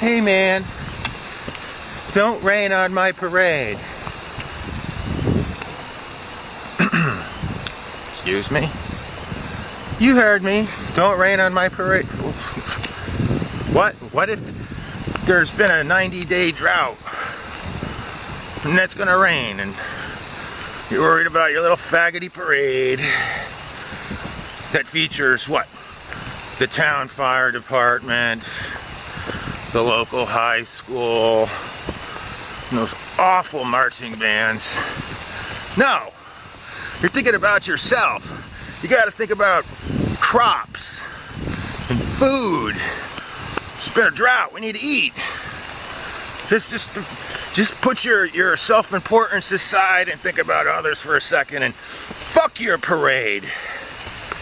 Hey man, don't rain on my parade. Excuse me? You heard me. Don't rain on my parade. What if there's been a 90-day drought and it's gonna rain and you're worried about your little faggoty parade that features what? The town fire department, the local high school, and those awful marching bands. No, you're thinking about yourself. You gotta think about crops and food. It's been a drought, we need to eat. Just put your self-importance aside and think about others for a second and fuck your parade.